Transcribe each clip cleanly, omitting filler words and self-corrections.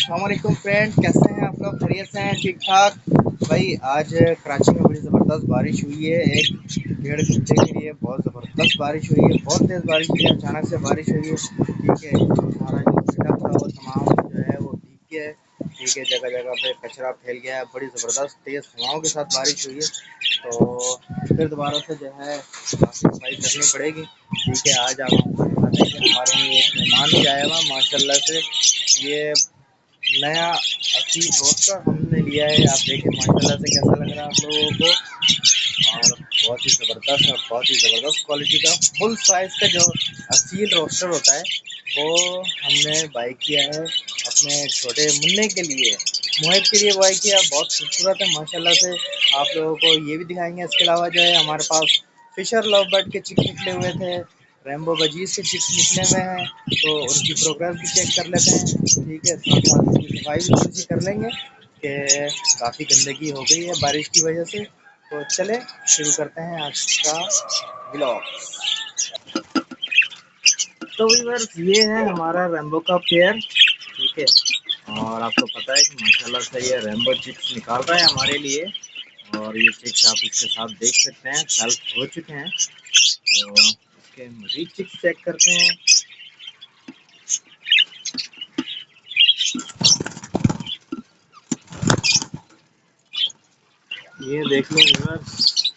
अस्सलामुअलैकुम फ्रेंड, कैसे हैं आप लोग? खैरियत से हैं? ठीक ठाक भाई। आज कराची में बड़ी ज़बरदस्त बारिश हुई है। 1 डेढ़ घंटे के लिए बहुत ज़बरदस्त बारिश हुई है, बहुत तेज़ बारिश हुई है, अचानक से बारिश हुई है। ठीक है, हमारा जो सड़क था वो तमाम जो है वो भीग गया है। ठीक है, जगह जगह पे कचरा फैल गया है। बड़ी ज़बरदस्त तेज़ हवाओं के साथ बारिश हुई है, तो फिर दोबारा से जो है काफ़ी सफाई करनी पड़ेगी। ठीक है, आज आप आपको बताते हैं कि हमारे यहाँ एक मेहमान भी आया हुआ माशाल्लाह से। ये नया असली रोस्टर हमने लिया है। आप देखें माशाल्लाह से कैसा लग रहा है आप लोगों को। और बहुत ही ज़बरदस्त और बहुत ही ज़बरदस्त क्वालिटी का फुल साइज़ का जो असील रोस्टर होता है वो हमने बाई किया है अपने छोटे मुन्ने के लिए, मोहित के लिए बाई किया। बहुत खूबसूरत है माशाल्लाह से। आप लोगों को ये भी दिखाएंगे। इसके अलावा जो है हमारे पास फिशर लव बर्ड के चिक्स निकले हुए थे, रेम्बो बजीज के चिक्स निकले हुए हैं, तो उनकी प्रोग्रेस भी चेक कर लेते हैं। ठीक है, साथ साथ उनकी सफाई भी थोड़ी सी कर लेंगे कि काफ़ी गंदगी हो गई है बारिश की वजह से। तो चले शुरू करते हैं आज का व्लॉग। तो व्यूअर्स, ये है हमारा रेम्बो का पेयर। ठीक है, और आपको पता है कि माशाल्लाह से ये रेम्बो चिक्स निकाल रहा है हमारे लिए। और ये चिक्स आप इसके साथ देख सकते हैं, सेल्फ हो चुके हैं। तो इसके मजीद चिक्स चेक करते हैं। ये देख लो व्यूअर्स,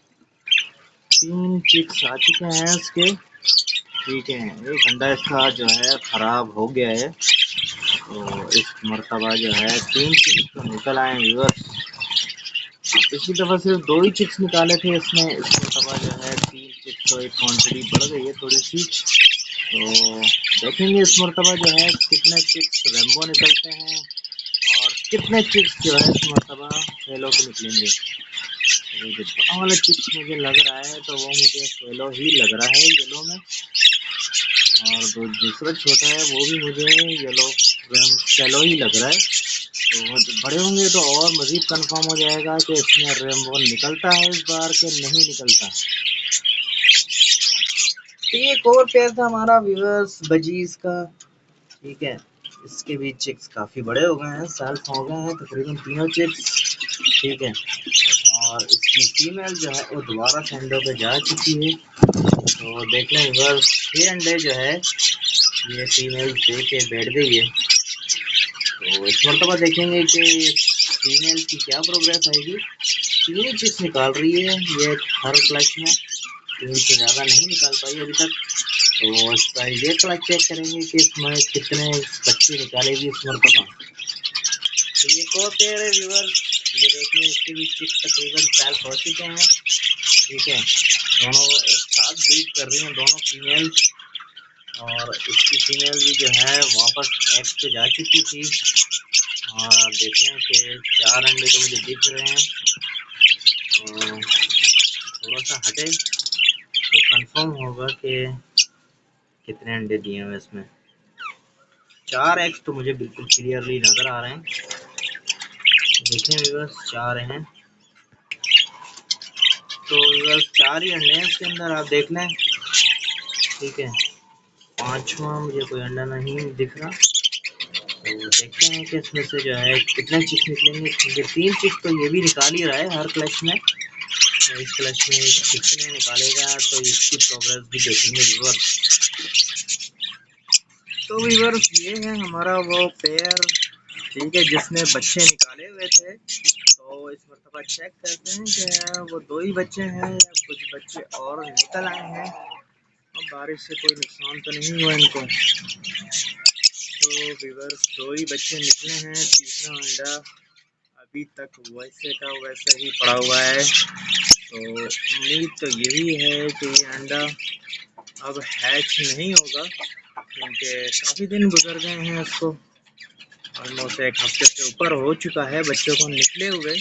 3 चिक्स आ चुके हैं इसके। ठीक है, एक अंडा इसका जो है ख़राब हो गया है, तो इस मरतबा जो है 3 चिक्स तो निकल आए व्यूअर्स। पिछली दफ़ा सिर्फ 2 ही चिक्स निकाले थे इसने, इस मरतबा जो है 3 चिक्स, तो एक क्वांटिटी बढ़ गई है थोड़ी सी। तो देखेंगे इस मरतबा जो है कितने चिक्स रेम्बो निकलते हैं और कितने चिक्स जो है इस मरतबा फेलो के निकलेंगे। तो जो बड़ा वाला चिक्स मुझे लग रहा है तो वो मुझे फेलो ही लग रहा है येलो में, और जो दूसरा छोटा है वो भी मुझे येलो फेलो ही लग रहा है। तो जब बड़े होंगे तो और मज़ीद कंफर्म हो जाएगा कि इसमें रेम्बो निकलता है इस बार के नहीं निकलता। तो ये एक और पेयर था हमारा व्यूअर्स बजीज का। ठीक है, इसके भी चिक्स काफ़ी बड़े हो गए हैं, सेल्फ हो गए हैं तकरीबन तीनों चिक्स। ठीक है, और इसकी फीमेल जो है वो दोबारा से अंडों पे जा चुकी है। तो देख लें व्यूअर्स, 6 अंडे जो है ये फीमेल दे के बैठ गई है। तो इस मरतबा देखेंगे कि फीमेल की क्या प्रोग्रेस आएगी। 3 चिक्स निकाल रही है ये हर क्लच में, 3 से ज़्यादा नहीं निकाल पाई अभी तक। तो इसका ये क्लच चेक करेंगे कि इसमें कितने बच्चे निकालेगी इस मरतबा। तो ये को पेयर है व्यूअर्स, ये देखिए इसके भी चिक्स तकरीबन सेल्फ हो चुके हैं। ठीक है, दोनों एक साथ ब्रीड कर रही हैं दोनों फीमेल, और इसकी फीमेल भी जो है वापस एग पे जा चुकी थी। और आप देखें कि 4 अंडे तो मुझे दिख रहे हैं, तो थोड़ा सा हटे तो कंफर्म होगा कि कितने अंडे दिए हैं इसमें। 4 एग्स तो मुझे बिल्कुल क्लियरली नज़र आ रहे हैं। देखें व्यूअर्स, 4 हैं, तो व्यूअर्स 4 ही अंडे हैं इसके अंदर, आप देख लें। ठीक है, 5वां मुझे कोई अंडा नहीं दिख रहा। तो देखते हैं कि इसमें से जो है कितने चिक्स निकलेंगे, क्योंकि 3 चिक्स तो ये भी निकाल ही रहा है हर क्लच में। तो इस क्लच में कितने निकालेगा तो इसकी प्रोग्रेस भी देखेंगे व्यूअर्स। तो व्यूअर्स, ये है हमारा वो पेयर। ठीक है, जिसने बच्चे निकाले हुए थे। तो इस मरतबा चेक करते हैं कि वो 2 ही बच्चे हैं या कुछ बच्चे और निकल आए हैं। अब बारिश से कोई नुकसान तो नहीं हुआ इनको। तो व्यूअर्स, 2 ही बच्चे निकले हैं, तीसरा अंडा अभी तक वैसे का वैसा ही पड़ा हुआ है। तो उम्मीद तो यही है कि ये अंडा अब हैच नहीं होगा, क्योंकि काफ़ी दिन गुजर गए हैं इसको, ऑलमोस्ट 1 हफ्ते से ऊपर हो चुका है बच्चों को निकले हुए।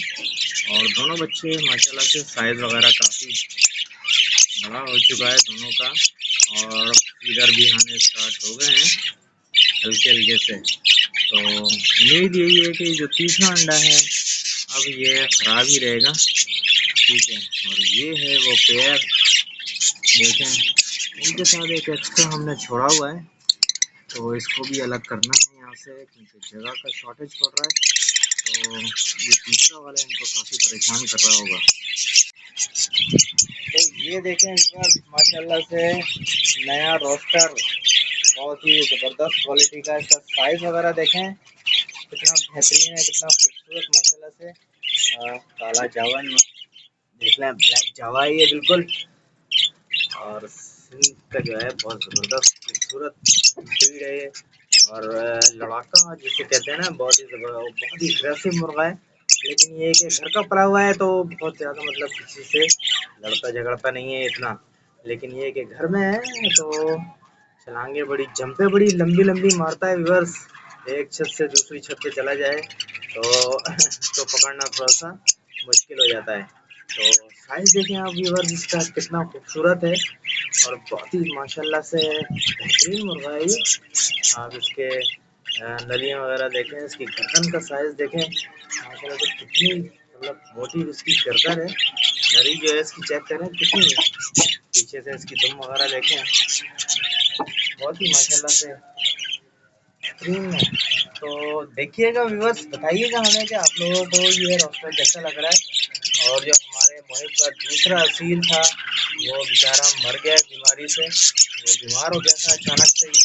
और दोनों बच्चे माशाल्लाह से साइज़ वगैरह काफ़ी बड़ा हो चुका है दोनों का, और इधर भी आने स्टार्ट हो गए हैं हल्के हल्के से। तो उम्मीद यही है कि जो तीसरा अंडा है अब ये ख़राब ही रहेगा। ठीक है, और ये है वो पेयर। देखें, इनके साथ एक एक्स्ट्रा हमने छोड़ा हुआ है, तो इसको भी अलग करना है यहाँ से क्योंकि जगह का शॉर्टेज पड़ रहा है। तो ये तीसरा वाला इनको काफ़ी परेशान कर रहा होगा। तो ये देखें माशाल्लाह से नया रोस्टर, बहुत ही ज़बरदस्त क्वालिटी का। इसका साइज़ वगैरह देखें कितना बेहतरीन है, कितना खूबसूरत माशाल्लाह से। काला जावा देख लें, ब्लैक जावा ही है बिल्कुल। और सिंध का जो है बहुत ज़बरदस्त खूबसूरत ब्रीड है ये। और लड़ाका जिसे कहते हैं ना, बहुत ही अग्रेसिव मुर्गा है। लेकिन ये कि घर का पला हुआ है तो बहुत ज़्यादा मतलब किसी से लड़ता झगड़ता नहीं है इतना। लेकिन ये कि घर में है तो छलांगे बड़ी जंपे बड़ी लंबी लंबी मारता है व्यूअर्स। एक छत से दूसरी छत पे चला जाए तो तो पकड़ना थोड़ा सा मुश्किल हो जाता है। तो साइज देखें आप व्यूअर्स, इसका कितना खूबसूरत है और बहुत ही माशाल्लाह से बेहतरीन मुर्गा है ये। आप इसके नलियाँ वगैरह देखें, इसकी गर्दन का साइज देखें माशाल्लाह से कितनी मतलब मोटी इसकी गर्दन है। नरी जो है इसकी चेक करें कितनी है। पीछे से इसकी दुम वगैरह देखें, बहुत ही माशाल्लाह से बेहतरीन है। तो देखिएगा व्यूअर्स, बताइएगा हमें कि आप लोगों को ये रोस्टर कैसा लग रहा है। और जो हमारे मोहिब का दूसरा असील था वो बेचारा मर गया बीमारी से। वो बीमार हो गया था अचानक से ही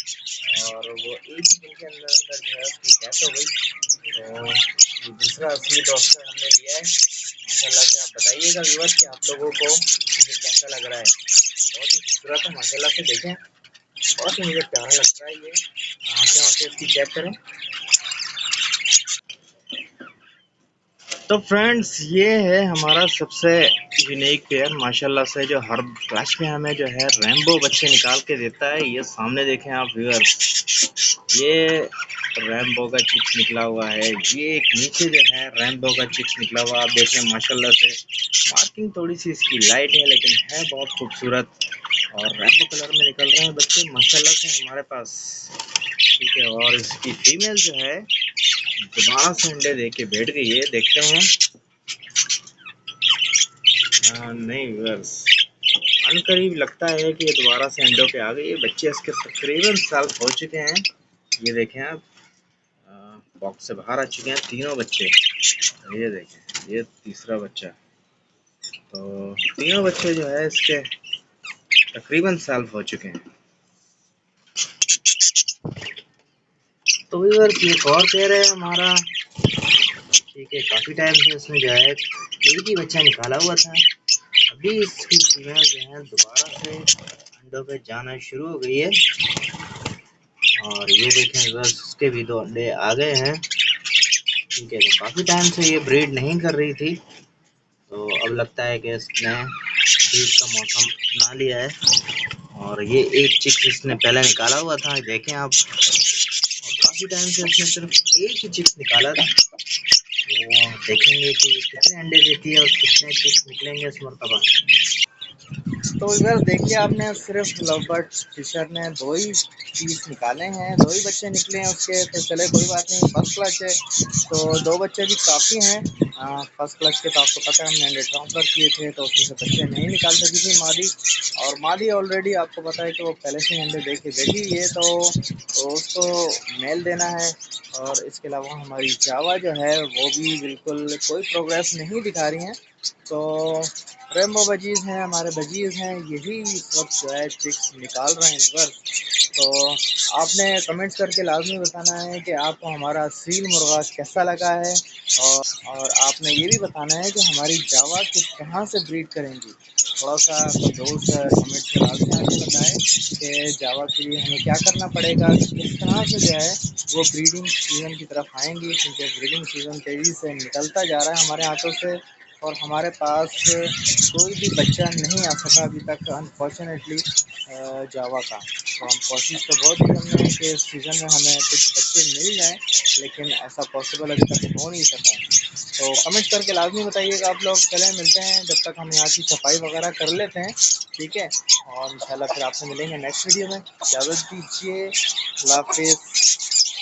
और वो एक ही दिन के अंदर अंदर जो है उसकी डेथ हो गई। तो ये दूसरा असील रोस्टर हमने लिया है माशाल्लाह से। आप बताइएगा व्यूअर्स कि आप लोगों को ये कैसा लग रहा है। बहुत ही खूबसूरत है माशाल्लाह से, देखें बहुत ही मुझे प्यारा लगता है ये। आँखें आँखें इसकी चेक करें। तो फ्रेंड्स ये है हमारा सबसे यूनिक पेयर माशाल्लाह से, जो हर क्लच में हमें जो है रैम्बो बच्चे निकाल के देता है। ये सामने देखें आप व्यूअर्स, ये रैम्बो का चिक्स निकला हुआ है। ये एक नीचे जो है रैम्बो का चिक्स निकला हुआ, आप देख लें माशाल्लाह से। मार्किंग थोड़ी सी इसकी लाइट है लेकिन है बहुत खूबसूरत और रैम्बो कलर में निकल रहे हैं बच्चे माशाल्लाह से हमारे पास। ठीक है, और इसकी फीमेल जो है दोबारा से अंडे दे के बैठ गई है, देखते हैं। नहीं व्यूअर्स, अनकरीब लगता है कि ये दोबारा से अंडों पे आ गई है। बच्चे इसके तकरीबन साल हो चुके हैं। ये देखें आप, बॉक्स से बाहर आ चुके हैं तीनों बच्चे। ये देखें, ये तीसरा बच्चा। तो तीनों बच्चे जो है इसके तकरीबन साल हो चुके हैं। तो व्यूअर्स एक और पेयर है हमारा। ठीक है, काफ़ी टाइम से इसमें जो है एक ही बच्चा निकाला हुआ था। अभी इसकी फीमेल जो है दोबारा से अंडों पे जाना शुरू हो गई है। और ये देखें बस उसके भी 2 अंडे आ गए हैं। ठीक है, तो काफ़ी टाइम से ये ब्रीड नहीं कर रही थी, तो अब लगता है कि इसने ब्रीड का मौसम अपना लिया है। और ये एक चिक्स इसने पहले निकाला हुआ था, देखें आप। और काफ़ी टाइम से इसने सिर्फ एक ही चिक्स निकाला था। तो देखेंगे कि कितने अंडे देती है और कितने चिक्स निकलेंगे इस मरतबा। तो इधर देखिए, आपने सिर्फ लवबर्ड फिशर ने 2 ही पीस निकाले हैं, 2 ही बच्चे निकले हैं उसके। तो चले कोई बात नहीं, फर्स्ट क्लच है तो 2 बच्चे भी काफ़ी हैं। फर्स्ट क्लच के तो आपको पता है हमने अंडे ट्रांसफ़र किए थे तो उसमें से बच्चे नहीं निकाल सकी थी मादी। और मादी ऑलरेडी आपको पता है कि वो पहले से अंडे दे के बैठी हुई है, तो उसको मेल देना है। और इसके अलावा हमारी जावा जो है वो भी बिल्कुल कोई प्रोग्रेस नहीं दिखा रही हैं। तो रेम्बो बजीज़ हैं, हमारे बजीज़ हैं, यही इस वक्त जो है चिक्स निकाल रहे हैं इस वक्त। तो आपने कमेंट्स करके लाजमी बताना है कि आपको हमारा सील मुर्गा कैसा लगा है। और आपने ये भी बताना है कि हमारी जावा किस तरह से ब्रीड करेंगी। थोड़ा सा कोई दोस्त कमेंट्स में लाजमी आके बताएं कि जावा के लिए हमें क्या करना पड़ेगा, किस तरह से जो है वो ब्रीडिंग सीज़न की तरफ आएंगी। क्योंकि ब्रीडिंग सीज़न तेज़ी से निकलता जा रहा है हमारे हाथों से और हमारे पास कोई भी बच्चा नहीं आ सका अभी तक अनफॉर्चुनेटली जावा का। तो हम कोशिश तो बहुत ही करते हैं कि इस सीज़न में हमें कुछ बच्चे मिल जाएं, लेकिन ऐसा पॉसिबल अभी तक हो नहीं सका है। तो कमेंट करके लाजमी बताइएगा आप लोग। चलें मिलते हैं, जब तक हम यहाँ की सफाई वगैरह कर लेते हैं। ठीक है, और इंशाल्लाह फिर आपसे मिलेंगे नेक्स्ट वीडियो में। इजाज़त दीजिए, अल्लाह हाफ़िज़।